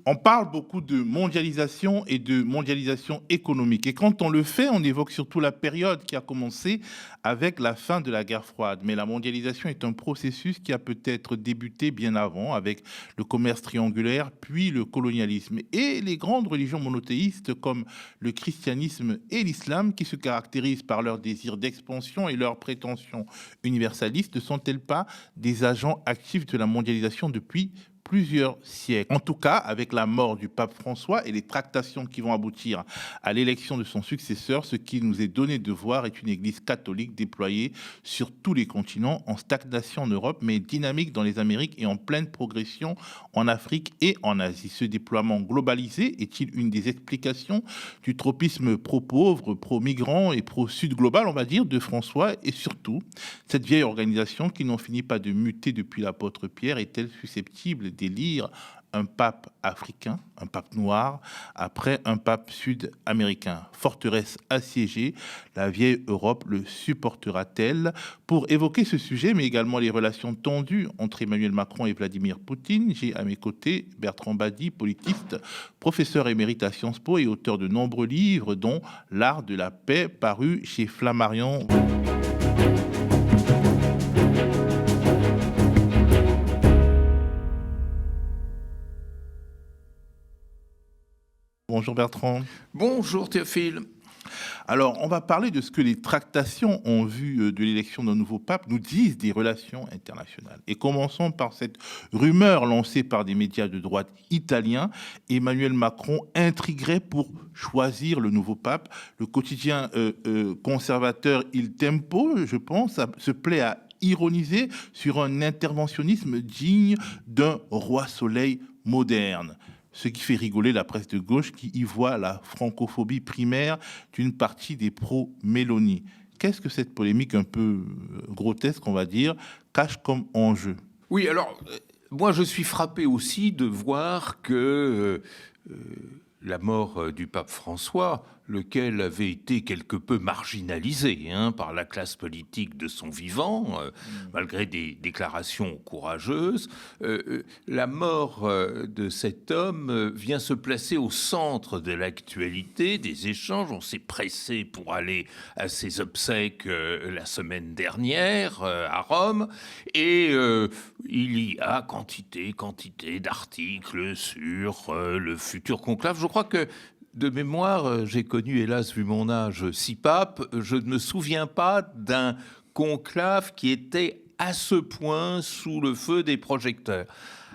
On parle beaucoup de mondialisation et de mondialisation économique. Et quand on le fait, on évoque surtout la période qui a commencé avec la fin de la guerre froide. Mais la mondialisation est un processus qui a peut-être débuté bien avant avec le commerce triangulaire, puis le colonialisme. Et les grandes religions monothéistes comme le christianisme et l'islam, qui se caractérisent par leur désir d'expansion et leur prétention universaliste, ne sont-elles pas des agents actifs de la mondialisation depuis plusieurs siècles. En tout cas, avec la mort du pape François et les tractations qui vont aboutir à l'élection de son successeur, ce qui nous est donné de voir est une église catholique déployée sur tous les continents, en stagnation en Europe, mais dynamique dans les Amériques et en pleine progression en Afrique et en Asie. Ce déploiement globalisé est-il une des explications du tropisme pro-pauvre, pro-migrant et pro-sud global, on va dire, de François? Et surtout, cette vieille organisation qui n'en finit pas de muter depuis l'apôtre Pierre est-elle susceptible d'élire un pape africain, un pape noir, après un pape sud-américain? Forteresse assiégée, la vieille Europe le supportera-t-elle? Pour évoquer ce sujet, mais également les relations tendues entre Emmanuel Macron et Vladimir Poutine, j'ai à mes côtés Bertrand Badi, politiste, professeur émérite à Sciences Po et auteur de nombreux livres, dont L'art de la paix, paru chez Flammarion. Bonjour Bertrand. Bonjour Théophile. Alors, on va parler de ce que les tractations en vue de l'élection d'un nouveau pape nous disent des relations internationales. Et commençons par cette rumeur lancée par des médias de droite italiens. Emmanuel Macron intriguerait pour choisir le nouveau pape. Le quotidien conservateur Il Tempo, je pense, se plaît à ironiser sur un interventionnisme digne d'un roi soleil moderne. Ce qui fait rigoler la presse de gauche qui y voit la francophobie primaire d'une partie des pro-Mélanie. Qu'est-ce que cette polémique un peu grotesque, on va dire, cache comme enjeu? Oui, alors, moi je suis frappé aussi de voir que la mort du pape François, lequel avait été quelque peu marginalisé par la classe politique de son vivant, malgré des déclarations courageuses, la mort de cet homme vient se placer au centre de l'actualité, des échanges. On s'est pressé pour aller à ses obsèques la semaine dernière à Rome, et il y a quantité d'articles sur le futur conclave. Je crois que de mémoire, j'ai connu, hélas, vu mon âge, 6 papes. Je ne me souviens pas d'un conclave qui était à ce point sous le feu des projecteurs.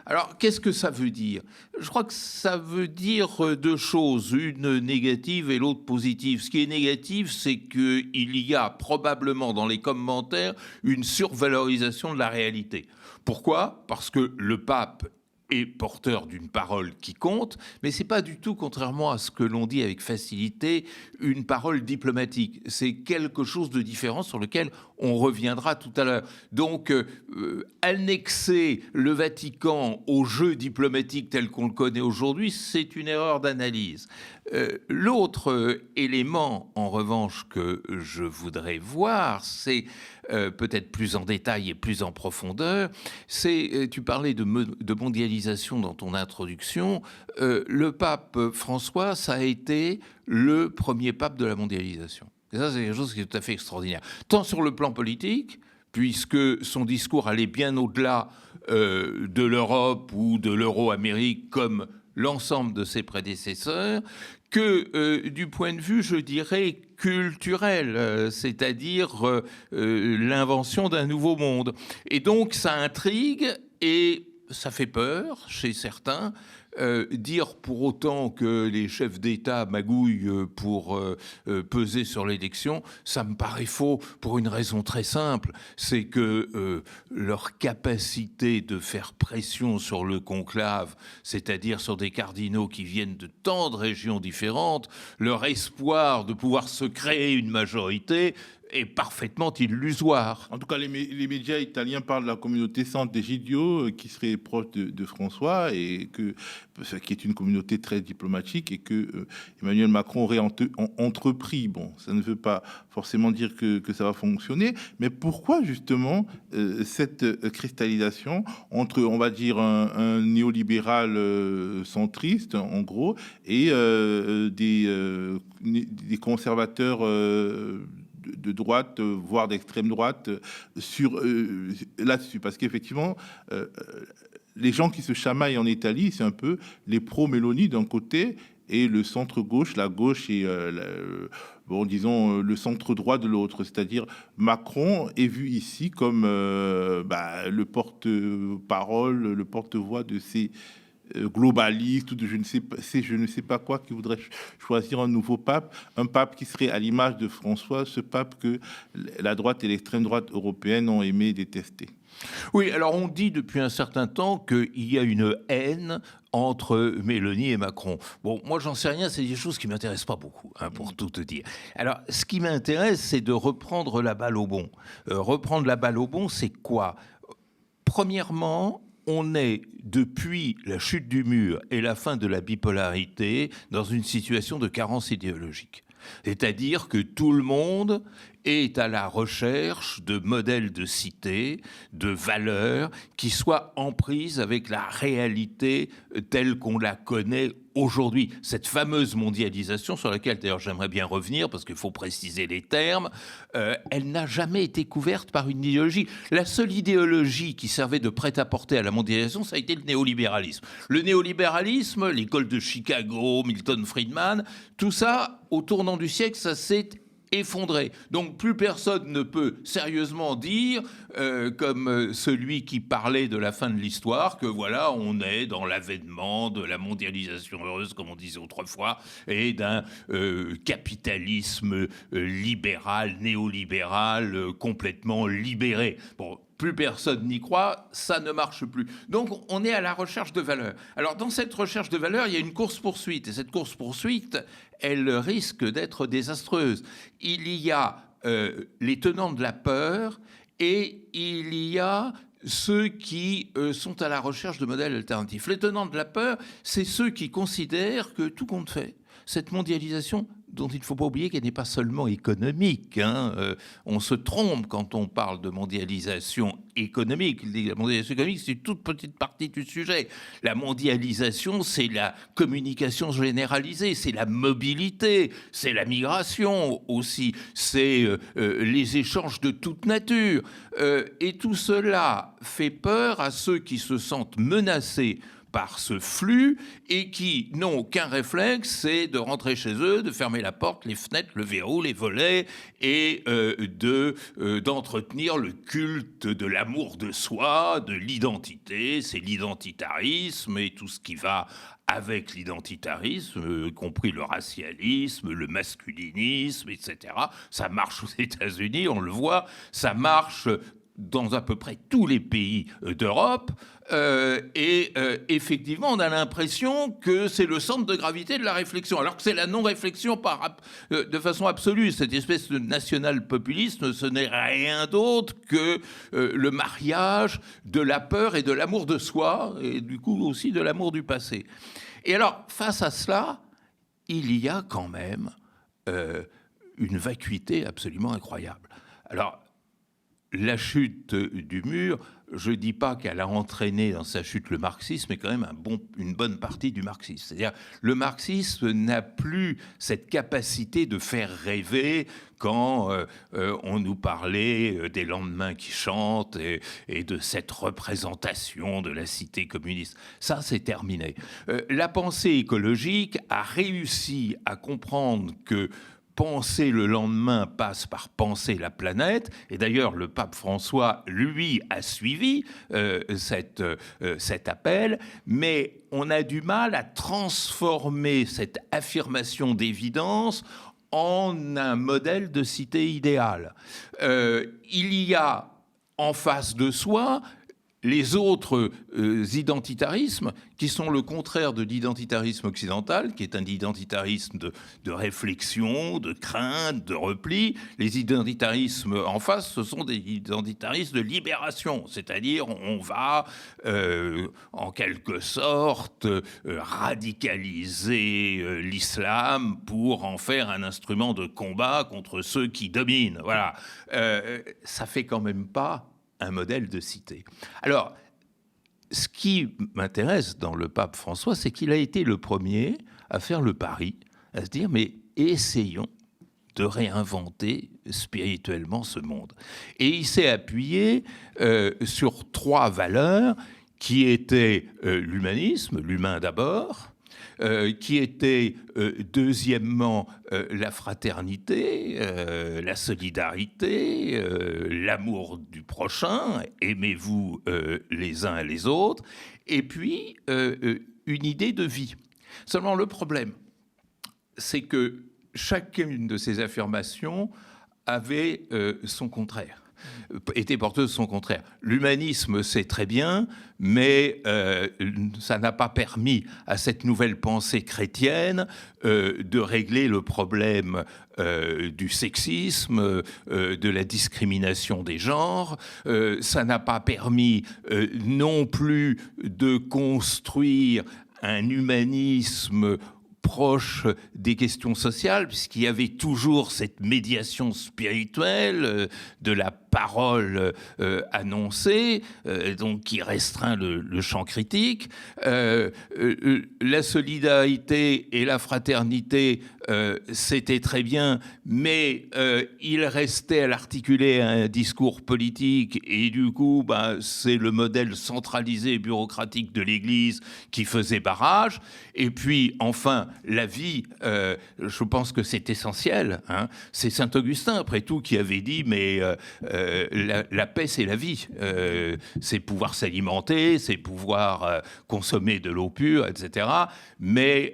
Alors, qu'est-ce que ça veut dire? Je crois que ça veut dire deux choses, une négative et l'autre positive. Ce qui est négatif, c'est qu'il y a probablement dans les commentaires une survalorisation de la réalité. Pourquoi? Parce que le pape est porteur d'une parole qui compte, mais c'est pas du tout, contrairement à ce que l'on dit avec facilité, une parole diplomatique. C'est quelque chose de différent sur lequel on reviendra tout à l'heure. Donc, annexer le Vatican au jeu diplomatique tel qu'on le connaît aujourd'hui, c'est une erreur d'analyse. L'autre élément, en revanche, que je voudrais voir, c'est peut-être plus en détail et plus en profondeur, c'est, tu parlais de mondialisation dans ton introduction, le pape François, ça a été le premier pape de la mondialisation. Et ça, c'est quelque chose qui est tout à fait extraordinaire. Tant sur le plan polique, puisque son discours allait bien au-delà de l'Europe ou de l'Euro-Amérique comme l'ensemble de ses prédécesseurs, que du point de vue, je dirais, culturel, c'est-à-dire l'invention d'un nouveau monde. Et donc, ça intrigue et ça fait peur chez certains. Dire pour autant que les chefs d'État magouillent pour peser sur l'élection, ça me paraît faux pour une raison très simple, c'est que leur capacité de faire pression sur le conclave, c'est-à-dire sur des cardinaux qui viennent de tant de régions différentes, leur espoir de pouvoir se créer une majorité est parfaitement illusoire. En tout cas, les médias italiens parlent de la communauté Sant'Egidio qui serait proche de François et qui est une communauté très diplomatique et que Emmanuel Macron aurait entrepris. Bon, ça ne veut pas forcément dire que ça va fonctionner, mais pourquoi justement cette cristallisation entre, on va dire, un néolibéral centriste, en gros, et des conservateurs de droite, voire d'extrême droite, là-dessus. Parce qu'effectivement, les gens qui se chamaillent en Italie, c'est un peu les pro-Mélanie d'un côté et le centre-gauche, la gauche et, disons, le centre-droit de l'autre. C'est-à-dire Macron est vu ici comme le porte-parole, le porte-voix de ces globaliste ou de je ne sais pas quoi, qui voudrait choisir un nouveau pape, un pape qui serait à l'image de François, ce pape que la droite et l'extrême droite européenne ont aimé détester. Oui, alors on dit depuis un certain temps qu'il y a une haine entre Mélanie et Macron. Bon, moi j'en sais rien, c'est des choses qui ne m'intéressent pas beaucoup, pour tout te dire. Alors, ce qui m'intéresse, c'est de reprendre la balle au bon. Reprendre la balle au bon, c'est quoi ? Premièrement, on est, depuis la chute du mur et la fin de la bipolarité, dans une situation de carence idéologique. C'est-à-dire que tout le monde est à la recherche de modèles de cité, de valeurs qui soient en prise avec la réalité telle qu'on la connaît aujourd'hui. Cette fameuse mondialisation, sur laquelle d'ailleurs j'aimerais bien revenir, parce qu'il faut préciser les termes, elle n'a jamais été couverte par une idéologie. La seule idéologie qui servait de prêt-à-porter à la mondialisation, ça a été le néolibéralisme. Le néolibéralisme, l'école de Chicago, Milton Friedman, tout ça, au tournant du siècle, ça s'est effondré. Donc plus personne ne peut sérieusement dire, comme celui qui parlait de la fin de l'histoire, que voilà, on est dans l'avènement de la mondialisation heureuse, comme on disait autrefois, et d'un capitalisme libéral, néolibéral, complètement libéré. Bon, plus personne n'y croit, ça ne marche plus. Donc, on est à la recherche de valeurs. Alors, dans cette recherche de valeurs, il y a une course-poursuite. Et cette course-poursuite, elle risque d'être désastreuse. Il y a les tenants de la peur et il y a ceux qui sont à la recherche de modèles alternatifs. Les tenants de la peur, c'est ceux qui considèrent que tout compte fait. Cette mondialisation, dont il ne faut pas oublier qu'elle n'est pas seulement économique. On se trompe quand on parle de mondialisation économique. La mondialisation économique, c'est une toute petite partie du sujet. La mondialisation, c'est la communication généralisée, c'est la mobilité, c'est la migration aussi, c'est les échanges de toute nature. Et tout cela fait peur à ceux qui se sentent menacés par ce flux et qui n'ont qu'un réflexe, c'est de rentrer chez eux, de fermer la porte, les fenêtres, le verrou, les volets et d'entretenir le culte de l'amour de soi, de l'identité. C'est l'identitarisme et tout ce qui va avec l'identitarisme, y compris le racialisme, le masculinisme, etc. Ça marche aux États-Unis, on le voit, ça marche dans à peu près tous les pays d'Europe. Effectivement, on a l'impression que c'est le centre de gravité de la réflexion, alors que c'est la non-réflexion de façon absolue. Cette espèce de national-populisme, ce n'est rien d'autre que le mariage de la peur et de l'amour de soi, et du coup aussi de l'amour du passé. Et alors, face à cela, il y a quand même une vacuité absolument incroyable. Alors, la chute du mur, je ne dis pas qu'elle a entraîné dans sa chute le marxisme, mais quand même une bonne partie du marxisme. C'est-à-dire, le marxisme n'a plus cette capacité de faire rêver quand on nous parlait des lendemains qui chantent et de cette représentation de la cité communiste. Ça, c'est terminé. La pensée écologique a réussi à comprendre que penser le lendemain passe par penser la planète. Et d'ailleurs, le pape François, lui, a suivi cet appel. Mais on a du mal à transformer cette affirmation d'évidence en un modèle de cité idéale. Il y a en face de soi les autres identitarismes, qui sont le contraire de l'identitarisme occidental, qui est un identitarisme de réflexion, de crainte, de repli. Les identitarismes en face, ce sont des identitarismes de libération, c'est-à-dire on va en quelque sorte radicaliser l'islam pour en faire un instrument de combat contre ceux qui dominent. Voilà, ça fait quand même pas un modèle de cité. Alors, ce qui m'intéresse dans le pape François, c'est qu'il a été le premier à faire le pari, à se dire, mais essayons de réinventer spirituellement ce monde. Et il s'est appuyé sur 3 valeurs qui étaient l'humanisme, l'humain d'abord, qui était deuxièmement la fraternité, la solidarité, l'amour du prochain, aimez-vous les uns et les autres, et puis une idée de vie. Seulement le problème, c'est que chacune de ces affirmations avait son contraire, était porteuse de son contraire. L'humanisme, c'est très bien, mais ça n'a pas permis à cette nouvelle pensée chrétienne de régler le problème du sexisme, de la discrimination des genres. Ça n'a pas permis non plus de construire un humanisme proche des questions sociales, puisqu'il y avait toujours cette médiation spirituelle de la parole annoncée, donc qui restreint le champ critique. La solidarité et la fraternité, c'était très bien, mais il restait à l'articuler un discours politique, et du coup, c'est le modèle centralisé et bureaucratique de l'Église qui faisait barrage. Et puis, enfin, la vie, je pense que c'est essentiel. C'est Saint Augustin, après tout, qui avait dit, mais la paix, c'est la vie. C'est pouvoir s'alimenter, c'est pouvoir consommer de l'eau pure, etc. Mais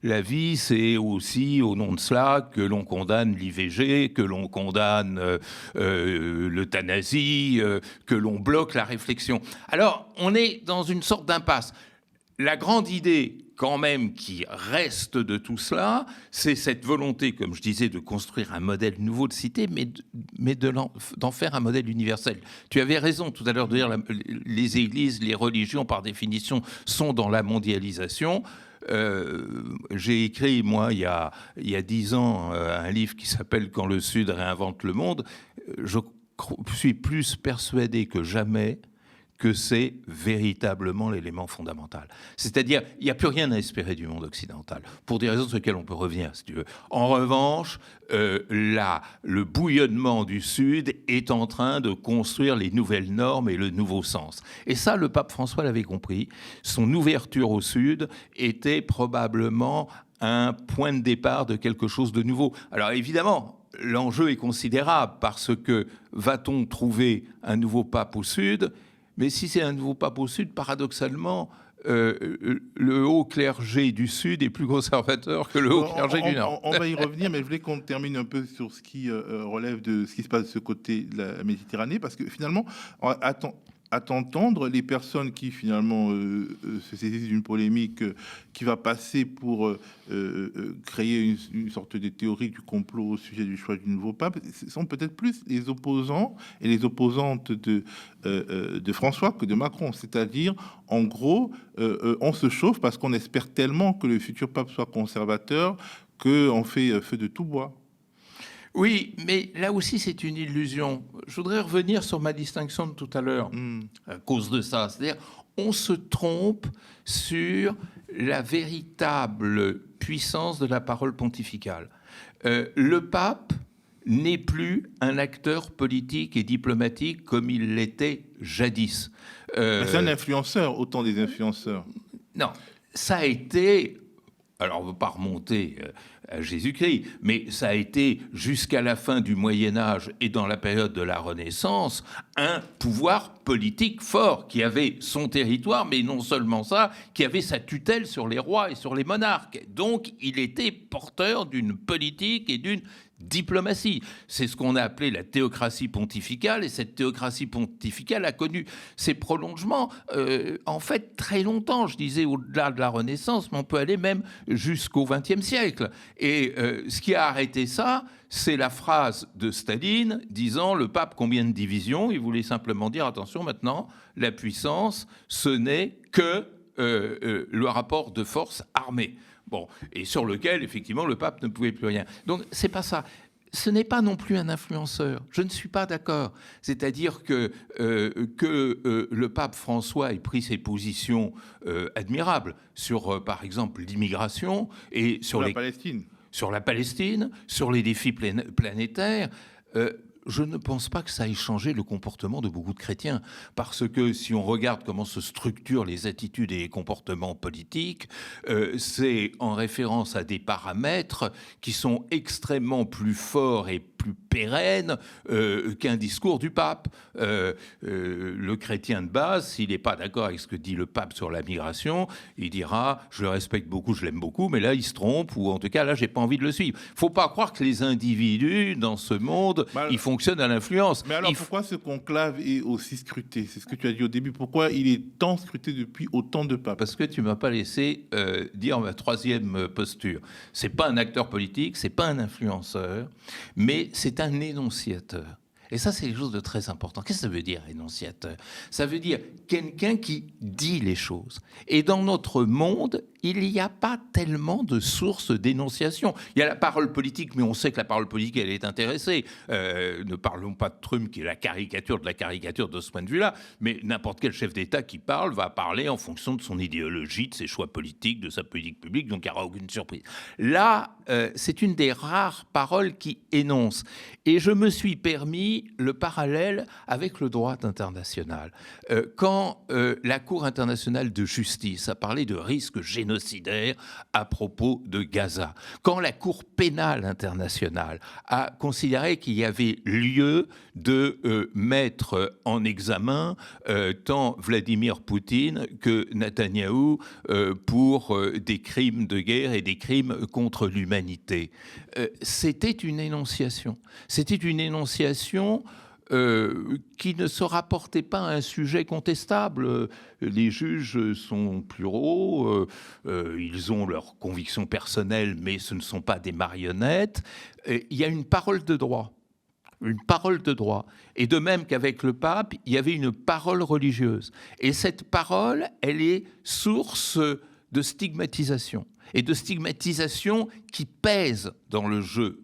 la vie, c'est aussi, au nom de cela, que l'on condamne l'IVG, que l'on condamne l'euthanasie, que l'on bloque la réflexion. Alors, on est dans une sorte d'impasse. La grande idée, quand même, qui reste de tout cela, c'est cette volonté, comme je disais, de construire un modèle nouveau de cité, mais d'en faire un modèle universel. Tu avais raison tout à l'heure de dire les églises, les religions, par définition, sont dans la mondialisation. J'ai écrit, moi, il y a 10 ans, un livre qui s'appelle « Quand le Sud réinvente le monde ». Je suis plus persuadé que jamais que c'est véritablement l'élément fondamental. C'est-à-dire, il n'y a plus rien à espérer du monde occidental, pour des raisons sur lesquelles on peut revenir, si tu veux. En revanche, le bouillonnement du Sud est en train de construire les nouvelles normes et le nouveau sens. Et ça, le pape François l'avait compris. Son ouverture au Sud était probablement un point de départ de quelque chose de nouveau. Alors évidemment, l'enjeu est considérable, parce que va-t-on trouver un nouveau pape au Sud ? Mais si c'est un nouveau pape au Sud, paradoxalement, le haut clergé du Sud est plus conservateur que le haut clergé du Nord. On va y revenir, mais je voulais qu'on termine un peu sur ce qui relève de ce qui se passe de ce côté de la Méditerranée, parce que finalement, à t'entendre, les personnes qui finalement se saisissent d'une polémique qui va passer pour créer une sorte de théorie du complot au sujet du choix du nouveau pape, ce sont peut-être plus les opposants et les opposantes de François que de Macron. C'est-à-dire, en gros, on se chauffe parce qu'on espère tellement que le futur pape soit conservateur qu'on fait feu de tout bois. Oui, mais là aussi, c'est une illusion. Je voudrais revenir sur ma distinction de tout à l'heure, à cause de ça. C'est-à-dire, on se trompe sur la véritable puissance de la parole pontificale. Le pape n'est plus un acteur politique et diplomatique comme il l'était jadis. C'est un influenceur, autant des influenceurs. Non, ça a été... Alors, on ne veut pas remonter à Jésus-Christ, mais ça a été, jusqu'à la fin du Moyen-Âge et dans la période de la Renaissance, un pouvoir politique fort qui avait son territoire, mais non seulement ça, qui avait sa tutelle sur les rois et sur les monarques. Donc, il était porteur d'une politique et d'une diplomatie. C'est ce qu'on a appelé la théocratie pontificale, et cette théocratie pontificale a connu ses prolongements, en fait, très longtemps. Je disais au-delà de la Renaissance, mais on peut aller même jusqu'au XXe siècle. Et ce qui a arrêté ça, c'est la phrase de Staline disant « Le pape, combien de divisions ?» Il voulait simplement dire « Attention, maintenant, la puissance, ce n'est que le rapport de force armée. » Bon, et sur lequel, effectivement, le pape ne pouvait plus rien. Donc, c'est pas ça. Ce n'est pas non plus un influenceur. Je ne suis pas d'accord. C'est-à-dire que le pape François ait pris ses positions admirables sur, par exemple, l'immigration et sur la Palestine. Sur la Palestine, sur les défis planétaires. Je ne pense pas que ça ait changé le comportement de beaucoup de chrétiens. Parce que si on regarde comment se structurent les attitudes et les comportements politiques, c'est en référence à des paramètres qui sont extrêmement plus forts et plus pérennes qu'un discours du pape. Le chrétien de base, s'il n'est pas d'accord avec ce que dit le pape sur la migration, il dira « je le respecte beaucoup, je l'aime beaucoup, mais là, il se trompe, ou en tout cas, là, j'ai pas envie de le suivre ». Il ne faut pas croire que les individus, dans ce monde, ils fonctionnent à l'influence. Mais alors, pourquoi ce conclave est aussi scruté? C'est ce que tu as dit au début. Pourquoi il est tant scruté depuis autant de papes? Parce que tu ne m'as pas laissé dire ma troisième posture. Ce n'est pas un acteur politique, ce n'est pas un influenceur, mais c'est un énonciateur. Et ça, c'est quelque chose de très important. Qu'est-ce que ça veut dire, énonciateur? Ça veut dire quelqu'un qui dit les choses. Et dans notre monde, il n'y a pas tellement de sources d'énonciation. Il y a la parole politique, mais on sait que la parole politique, elle est intéressée. Ne parlons pas de Trump, qui est la caricature de ce point de vue-là, mais n'importe quel chef d'État qui parle va parler en fonction de son idéologie, de ses choix politiques, de sa politique publique, donc il n'y aura aucune surprise. Là, c'est une des rares paroles qui énonce. Et je me suis permis le parallèle avec le droit international. Quand la Cour internationale de justice a parlé de risques génocidaires à propos de Gaza, quand la Cour pénale internationale a considéré qu'il y avait lieu de mettre en examen tant Vladimir Poutine que Netanyahou pour des crimes de guerre et des crimes contre l'humanité, c'était une énonciation. C'était une énonciation qui ne se rapportait pas à un sujet contestable. Les juges sont pluraux, ils ont leurs convictions personnelles, mais ce ne sont pas des marionnettes. Il y a une parole de droit. Une parole de droit. Et de même qu'avec le pape, il y avait une parole religieuse. Et cette parole, elle est source de stigmatisation. Et de stigmatisation qui pèse dans le jeu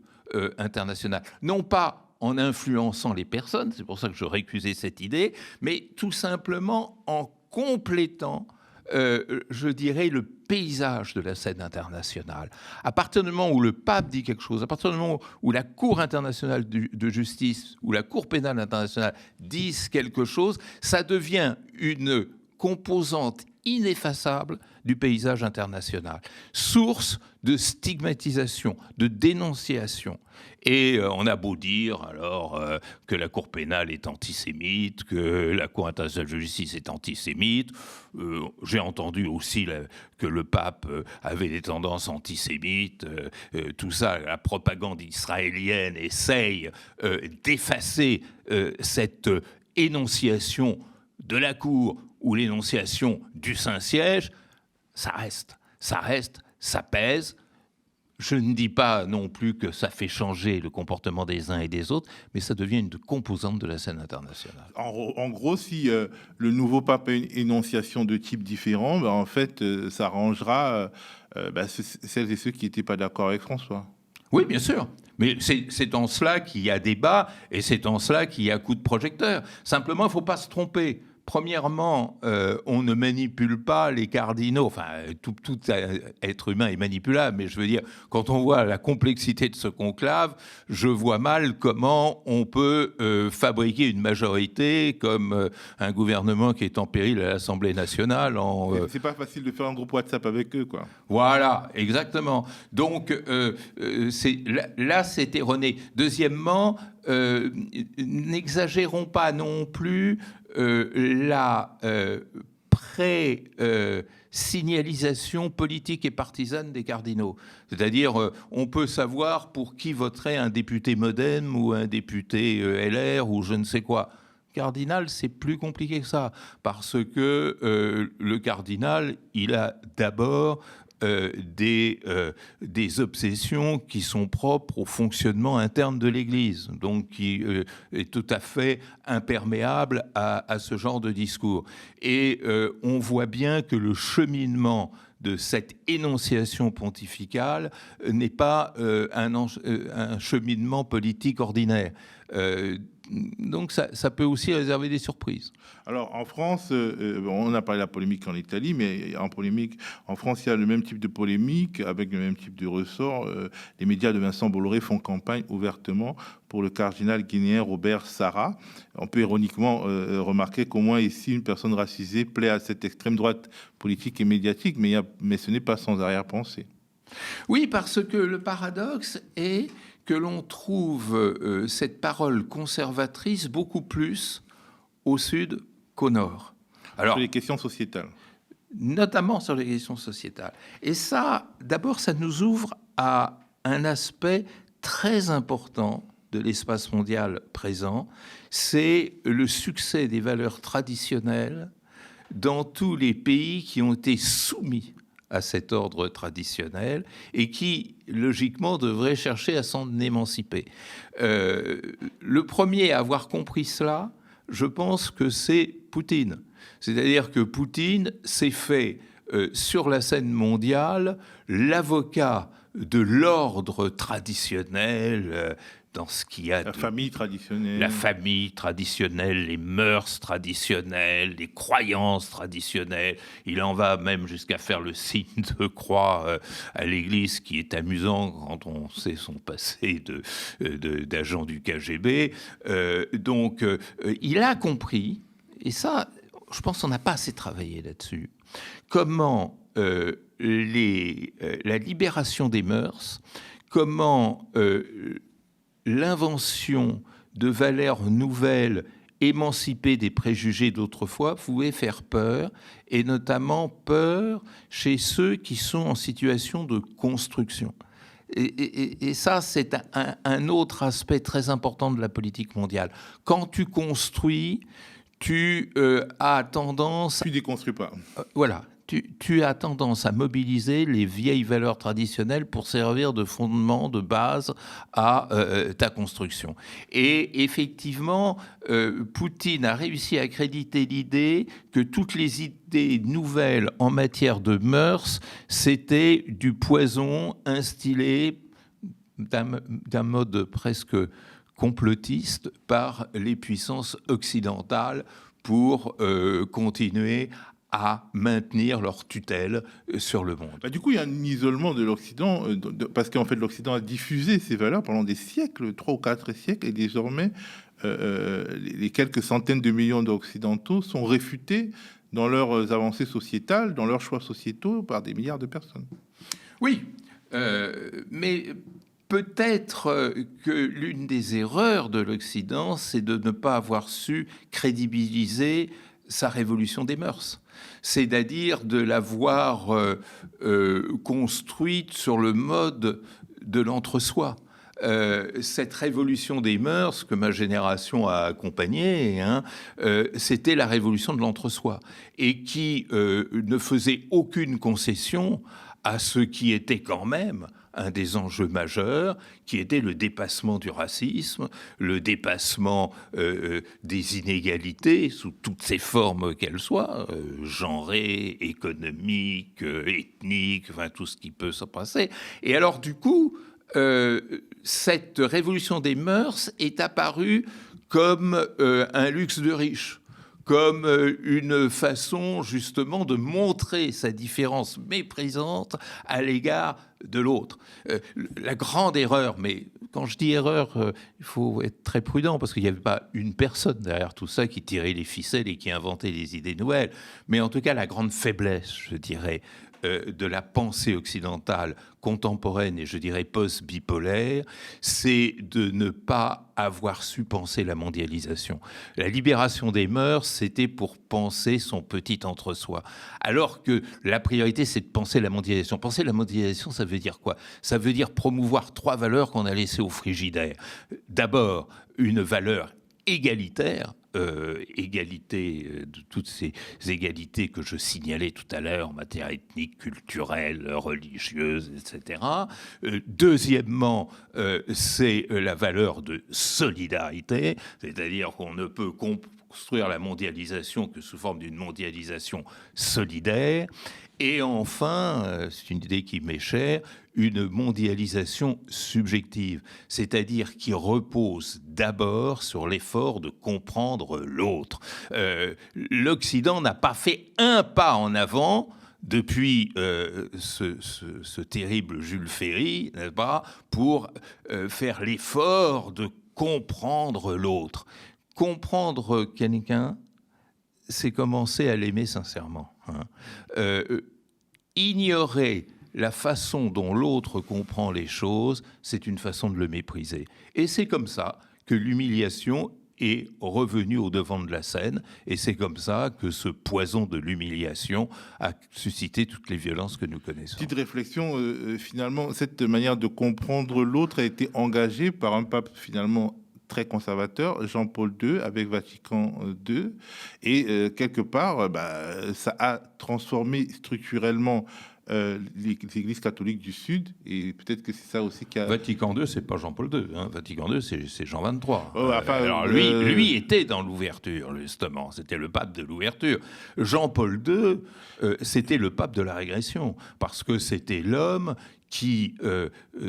international. Non pas en influençant les personnes, c'est pour ça que je récusais cette idée, mais tout simplement en complétant, je dirais, le paysage de la scène internationale. À partir du moment où le pape dit quelque chose, à partir du moment où la Cour internationale de justice ou la Cour pénale internationale disent quelque chose, ça devient une composante ineffaçable du paysage international, source de stigmatisation, de dénonciation. Et on a beau dire alors que la Cour pénale est antisémite, que la Cour internationale de justice est antisémite. J'ai entendu aussi que le pape avait des tendances antisémites. Tout ça, la propagande israélienne essaye d'effacer cette énonciation de la Cour ou l'énonciation du Saint-Siège. Ça reste, ça pèse. Je ne dis pas non plus que ça fait changer le comportement des uns et des autres, mais ça devient une composante de la scène internationale. En gros, si le nouveau pape a une énonciation de type différent, ben en fait, ça arrangera celles et ceux qui n'étaient pas d'accord avec François. Oui, bien sûr. Mais c'est en cela qu'il y a débat et c'est en cela qu'il y a coup de projecteur. Simplement, il ne faut pas se tromper. Premièrement, on ne manipule pas les cardinaux. Enfin, tout être humain est manipulable, mais je veux dire, quand on voit la complexité de ce conclave, je vois mal comment on peut fabriquer une majorité comme un gouvernement qui est en péril à l'Assemblée nationale. C'est pas facile de faire un groupe WhatsApp avec eux, quoi. Voilà, exactement. Donc, là, c'est erroné. Deuxièmement, n'exagérons pas non plus la signalisation politique et partisane des cardinaux. C'est-à-dire, on peut savoir pour qui voterait un député MoDem ou un député LR ou je ne sais quoi. Cardinal, c'est plus compliqué que ça, parce que le cardinal, il a d'abord des obsessions qui sont propres au fonctionnement interne de l'Église, donc qui est tout à fait imperméable à ce genre de discours. Et on voit bien que le cheminement de cette énonciation pontificale n'est pas un cheminement politique ordinaire. Donc ça peut aussi réserver des surprises. Alors en France, on a parlé de la polémique en Italie, mais en France, il y a le même type de polémique avec le même type de ressort. Les médias de Vincent Bolloré font campagne ouvertement pour le cardinal guinéen Robert Sarah. On peut ironiquement remarquer qu'au moins ici, une personne racisée plaît à cette extrême droite politique et médiatique, mais ce n'est pas sans arrière-pensée. Oui, parce que le paradoxe est que l'on trouve cette parole conservatrice beaucoup plus au sud qu'au nord. Alors, sur les questions sociétales. Notamment sur les questions sociétales. Et ça, d'abord, ça nous ouvre à un aspect très important de l'espace mondial présent, c'est le succès des valeurs traditionnelles dans tous les pays qui ont été soumis à cet ordre traditionnel et qui, logiquement, devraient chercher à s'en émanciper. Le premier à avoir compris cela, je pense que c'est Poutine. C'est-à-dire que Poutine s'est fait, sur la scène mondiale, l'avocat de l'ordre traditionnel, dans ce qu'il y a la famille traditionnelle, les mœurs traditionnelles, les croyances traditionnelles. Il en va même jusqu'à faire le signe de croix à l'Église, qui est amusant quand on sait son passé d'agent du KGB. Donc, il a compris, et ça, je pense qu'on n'a pas assez travaillé là-dessus, comment la libération des mœurs, comment l'invention de valeurs nouvelles émancipées des préjugés d'autrefois pouvait faire peur, et notamment peur chez ceux qui sont en situation de construction. Et ça, c'est un autre aspect très important de la politique mondiale. Quand tu construis, tu as tendance... Tu déconstruis pas. Voilà. Tu as tendance à mobiliser les vieilles valeurs traditionnelles pour servir de fondement, de base à ta construction. Et effectivement, Poutine a réussi à accréditer l'idée que toutes les idées nouvelles en matière de mœurs, c'était du poison instillé d'un mode presque complotiste par les puissances occidentales pour continuer à maintenir leur tutelle sur le monde. Du coup, il y a un isolement de l'Occident, parce qu'en fait, l'Occident a diffusé ces valeurs pendant des siècles, 3 ou 4 siècles, et désormais, les quelques centaines de millions d'Occidentaux sont réfutés dans leurs avancées sociétales, dans leurs choix sociétaux, par des milliards de personnes. Oui, mais peut-être que l'une des erreurs de l'Occident, c'est de ne pas avoir su crédibiliser sa révolution des mœurs, c'est-à-dire de l'avoir construite sur le mode de l'entre-soi. Cette révolution des mœurs que ma génération a accompagnée, c'était la révolution de l'entre-soi, et qui ne faisait aucune concession à ce qui était quand même un des enjeux majeurs, qui était le dépassement du racisme, le dépassement des inégalités sous toutes ces formes qu'elles soient, genrées, économiques, ethniques, enfin tout ce qui peut se passer. Et alors du coup, cette révolution des mœurs est apparue comme un luxe de riche, comme une façon justement de montrer sa différence méprisante à l'égard de l'autre. La grande erreur, mais quand je dis erreur, il faut être très prudent, parce qu'il n'y avait pas une personne derrière tout ça qui tirait les ficelles et qui inventait les idées nouvelles, mais en tout cas la grande faiblesse, je dirais, de la pensée occidentale contemporaine et je dirais post-bipolaire, c'est de ne pas avoir su penser la mondialisation. La libération des mœurs, c'était pour penser son petit entre-soi. Alors que la priorité, c'est de penser la mondialisation. Penser la mondialisation, ça veut dire quoi? Ça veut dire promouvoir 3 valeurs qu'on a laissées au frigidaire. D'abord, une valeur égalitaire, égalité de toutes ces égalités que je signalais tout à l'heure en matière ethnique, culturelle, religieuse, etc. Deuxièmement, c'est la valeur de solidarité, c'est-à-dire qu'on ne peut construire la mondialisation que sous forme d'une mondialisation solidaire. Et enfin, c'est une idée qui m'est chère, une mondialisation subjective, c'est-à-dire qui repose d'abord sur l'effort de comprendre l'autre. L'Occident n'a pas fait un pas en avant depuis ce terrible Jules Ferry, n'est-ce pas, pour faire l'effort de comprendre l'autre. Comprendre quelqu'un, c'est commencer à l'aimer sincèrement. Ignorer la façon dont l'autre comprend les choses, c'est une façon de le mépriser. Et c'est comme ça que l'humiliation est revenue au devant de la scène, et c'est comme ça que ce poison de l'humiliation a suscité toutes les violences que nous connaissons. Petite réflexion, finalement, cette manière de comprendre l'autre a été engagée par un pape finalement très conservateur, Jean-Paul II, avec Vatican II, et quelque part, ça a transformé structurellement les églises catholiques du Sud, et peut-être que c'est ça aussi qui a... Vatican II, c'est pas Jean-Paul II, hein. Vatican II, c'est Jean XXIII. Alors lui lui était dans l'ouverture, justement, c'était le pape de l'ouverture. Jean-Paul II, c'était le pape de la régression, parce que c'était l'homme qui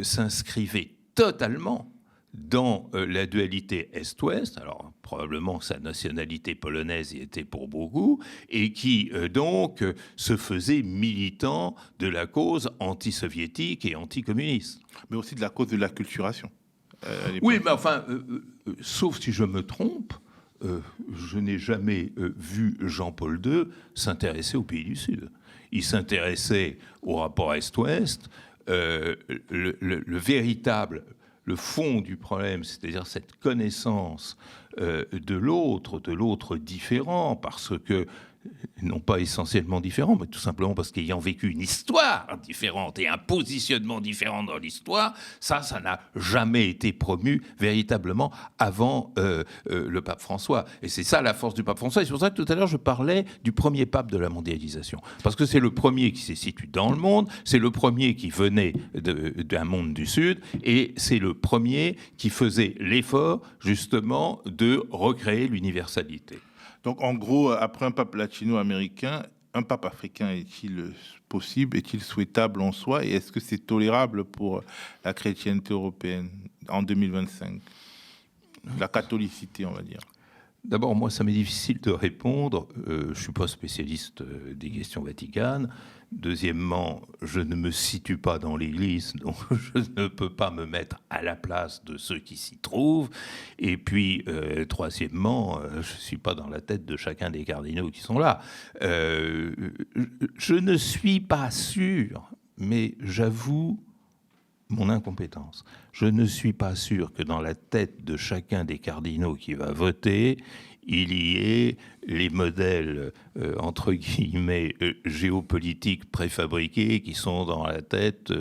s'inscrivait totalement dans la dualité Est-Ouest, alors probablement sa nationalité polonaise y était pour beaucoup, et qui donc se faisait militant de la cause anti-soviétique et anti-communiste. Mais aussi de la cause de l'acculturation. Oui, mais enfin, sauf si je me trompe, je n'ai jamais vu Jean-Paul II s'intéresser aux pays du Sud. Il s'intéressait au rapport Est-Ouest, le véritable... Le fond du problème, c'est-à-dire cette connaissance de l'autre différent, parce que, non pas essentiellement différent, mais tout simplement parce qu'ayant vécu une histoire différente et un positionnement différent dans l'histoire, ça n'a jamais été promu véritablement avant le pape François. Et c'est ça la force du pape François. Et c'est pour ça que tout à l'heure, je parlais du premier pape de la mondialisation. Parce que c'est le premier qui s'est situé dans le monde, c'est le premier qui venait d'un monde du Sud, et c'est le premier qui faisait l'effort, justement, de recréer l'universalité. Donc, en gros, après un pape latino-américain, un pape africain est-il possible, est-il souhaitable en soi, et est-ce que c'est tolérable pour la chrétienté européenne en 2025? La catholicité, on va dire. D'abord, moi, ça m'est difficile de répondre. Je ne suis pas spécialiste des questions vaticanes. Deuxièmement, je ne me situe pas dans l'Église, donc je ne peux pas me mettre à la place de ceux qui s'y trouvent. Et puis, troisièmement, je ne suis pas dans la tête de chacun des cardinaux qui sont là. Je ne suis pas sûr, mais j'avoue mon incompétence. Je ne suis pas sûr que dans la tête de chacun des cardinaux qui va voter, il y ait les modèles, entre guillemets, géopolitiques préfabriqués qui sont dans la tête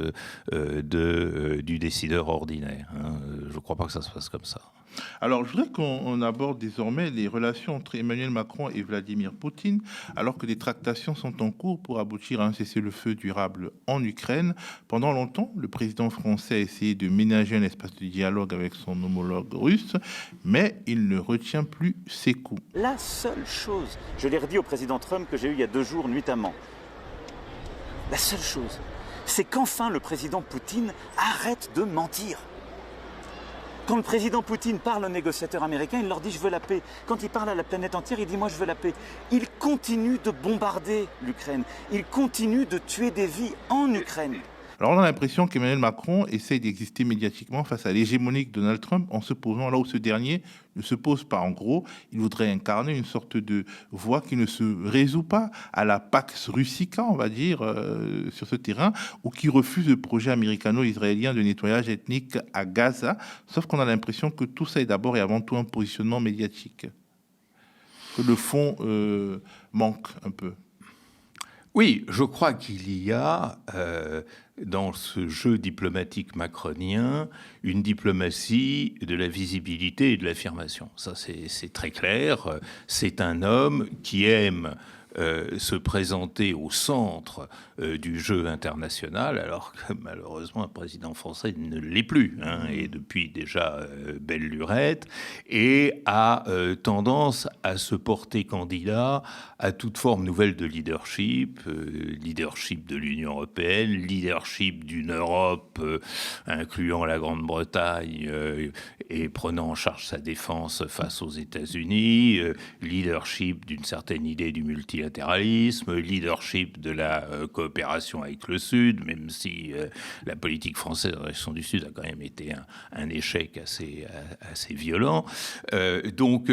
du décideur ordinaire. Je ne crois pas que ça se passe comme ça. Alors, je voudrais qu'on aborde désormais les relations entre Emmanuel Macron et Vladimir Poutine, alors que des tractations sont en cours pour aboutir à un cessez-le-feu durable en Ukraine. Pendant longtemps, le président français a essayé de ménager un espace de dialogue avec son homologue russe, mais il ne retient plus ses coups. La seule chose, je l'ai redit au président Trump que j'ai eu il y a 2 jours nuitamment, la seule chose, c'est qu'enfin le président Poutine arrête de mentir. Quand le président Poutine parle aux négociateurs américains, il leur dit « je veux la paix ». Quand il parle à la planète entière, il dit « moi je veux la paix ». Il continue de bombarder l'Ukraine. Il continue de tuer des vies en Ukraine. Alors on a l'impression qu'Emmanuel Macron essaye d'exister médiatiquement face à l'hégémonie de Donald Trump en se posant là où ce dernier ne se pose pas. En gros, il voudrait incarner une sorte de voix qui ne se résout pas à la Pax Russica, on va dire, sur ce terrain, ou qui refuse le projet américano-israélien de nettoyage ethnique à Gaza. Sauf qu'on a l'impression que tout ça est d'abord et avant tout un positionnement médiatique. Que le fond manque un peu. Oui, je crois qu'il y a dans ce jeu diplomatique macronien une diplomatie de la visibilité et de l'affirmation. Ça, c'est très clair. C'est un homme qui aime se présenter au centre du jeu international, alors que malheureusement un président français ne l'est plus, et depuis déjà belle lurette, et a tendance à se porter candidat à toute forme nouvelle de leadership, leadership de l'Union européenne, leadership d'une Europe incluant la Grande-Bretagne et prenant en charge sa défense face aux États-Unis, leadership d'une certaine idée du multilatéralisme, leadership de la coopération avec le Sud, même si la politique française en région du Sud a quand même été un échec assez violent. Donc,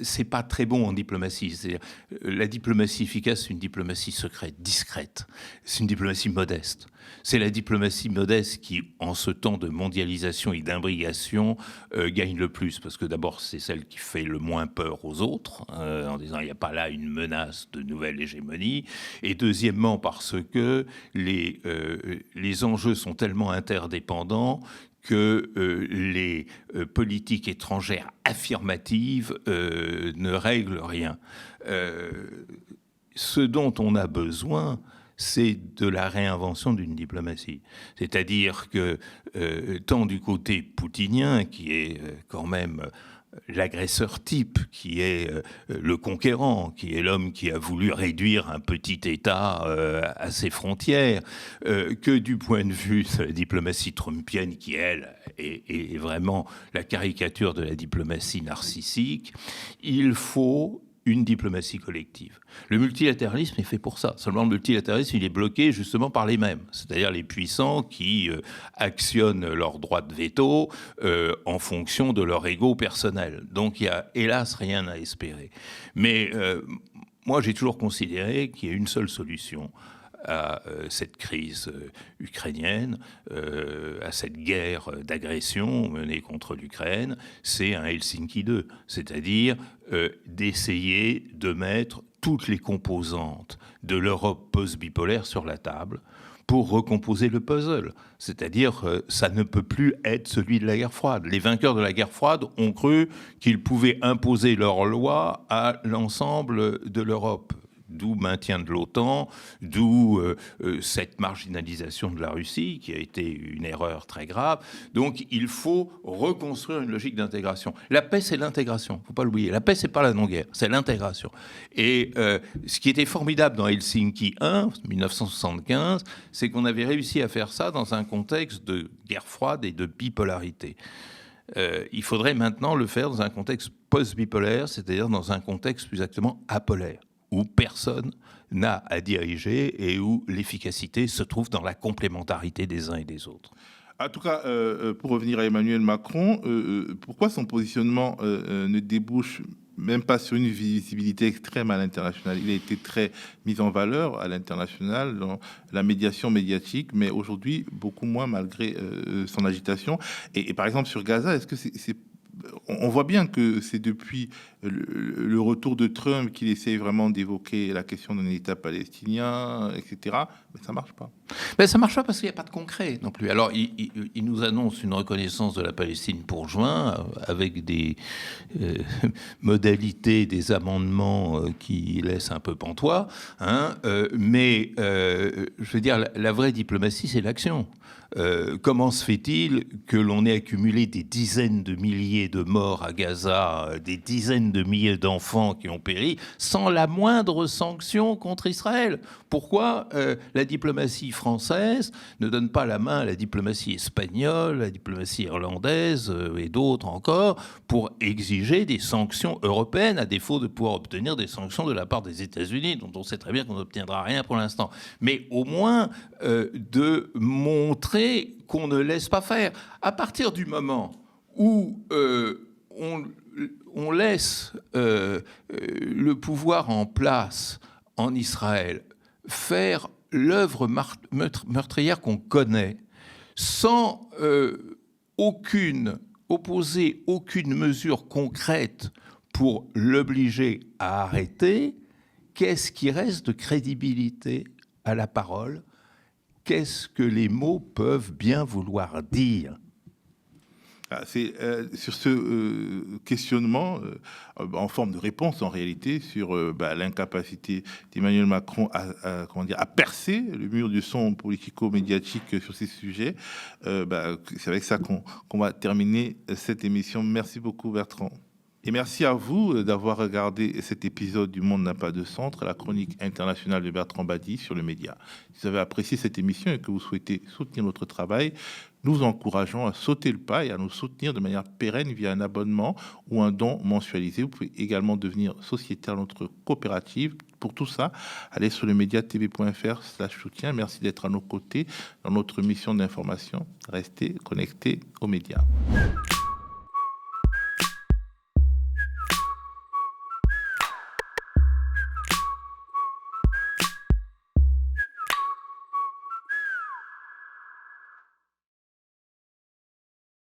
c'est pas très bon en diplomatie. C'est-à-dire, la diplomatie efficace, c'est une diplomatie secrète, discrète. C'est une diplomatie modeste. C'est la diplomatie modeste qui, en ce temps de mondialisation et d'imbrication, gagne le plus. Parce que d'abord, c'est celle qui fait le moins peur aux autres, en disant il n'y a pas là une menace de nouvelle hégémonie. Et deuxièmement, parce que les enjeux sont tellement interdépendants que les politiques étrangères affirmatives ne règlent rien. Ce dont on a besoin, c'est de la réinvention d'une diplomatie. C'est-à-dire que tant du côté poutinien, qui est quand même l'agresseur type, qui est le conquérant, qui est l'homme qui a voulu réduire un petit État à ses frontières, que du point de vue de la diplomatie trumpienne, qui, elle, est vraiment la caricature de la diplomatie narcissique, il faut une diplomatie collective. Le multilatéralisme est fait pour ça. Seulement, le multilatéralisme, il est bloqué justement par les mêmes, c'est-à-dire les puissants qui actionnent leur droit de veto en fonction de leur ego personnel. Donc, il y a, hélas, rien à espérer. Mais moi, j'ai toujours considéré qu'il y a une seule solution à cette crise ukrainienne, à cette guerre d'agression menée contre l'Ukraine, c'est un Helsinki 2, c'est-à-dire d'essayer de mettre toutes les composantes de l'Europe post-bipolaire sur la table pour recomposer le puzzle. C'est-à-dire, ça ne peut plus être celui de la guerre froide. Les vainqueurs de la guerre froide ont cru qu'ils pouvaient imposer leurs lois à l'ensemble de l'Europe. D'où maintien de l'OTAN, d'où cette marginalisation de la Russie, qui a été une erreur très grave. Donc, il faut reconstruire une logique d'intégration. La paix, c'est l'intégration, il ne faut pas l'oublier. La paix, c'est pas la non-guerre, c'est l'intégration. Et ce qui était formidable dans Helsinki 1, 1975, c'est qu'on avait réussi à faire ça dans un contexte de guerre froide et de bipolarité. Il faudrait maintenant le faire dans un contexte post-bipolaire, c'est-à-dire dans un contexte plus exactement apolaire, où personne n'a à diriger et où l'efficacité se trouve dans la complémentarité des uns et des autres. En tout cas, pour revenir à Emmanuel Macron, pourquoi son positionnement ne débouche même pas sur une visibilité extrême à l'international? Il a été très mis en valeur à l'international dans la médiation médiatique, mais aujourd'hui beaucoup moins malgré son agitation. Et par exemple sur Gaza, est-ce que on voit bien que c'est depuis le retour de Trump qu'il essaye vraiment d'évoquer la question d'un État palestinien, etc. Mais ça marche pas. Mais ça marche pas parce qu'il n'y a pas de concret non plus. Alors, il nous annonce une reconnaissance de la Palestine pour juin, avec des modalités, des amendements qui laissent un peu pantois. Mais je veux dire, la vraie diplomatie, c'est l'action. Comment se fait-il que l'on ait accumulé des dizaines de milliers de morts à Gaza, des dizaines de milliers d'enfants qui ont péri, sans la moindre sanction contre Israël. Pourquoi la diplomatie française ne donne pas la main à la diplomatie espagnole, la diplomatie irlandaise et d'autres encore pour exiger des sanctions européennes, à défaut de pouvoir obtenir des sanctions de la part des États-Unis, dont on sait très bien qu'on n'obtiendra rien pour l'instant. Mais au moins de montrer qu'on ne laisse pas faire. À partir du moment où on laisse le pouvoir en place en Israël faire l'œuvre meurtrière qu'on connaît, sans opposer aucune mesure concrète pour l'obliger à arrêter, qu'est-ce qui reste de crédibilité à la parole? Qu'est-ce que les mots peuvent bien vouloir dire? C'est sur ce questionnement, en forme de réponse en réalité, sur l'incapacité d'Emmanuel Macron à percer le mur du son politico-médiatique sur ces sujets. C'est avec ça qu'on va terminer cette émission. Merci beaucoup Bertrand. Et merci à vous d'avoir regardé cet épisode du Monde n'a pas de centre, la chronique internationale de Bertrand Badi sur le média. Si vous avez apprécié cette émission et que vous souhaitez soutenir notre travail, nous vous encourageons à sauter le pas et à nous soutenir de manière pérenne via un abonnement ou un don mensualisé. Vous pouvez également devenir sociétaire de notre coopérative. Pour tout ça, allez sur le mediatv.fr/soutien. Merci d'être à nos côtés dans notre mission d'information. Restez connectés aux médias.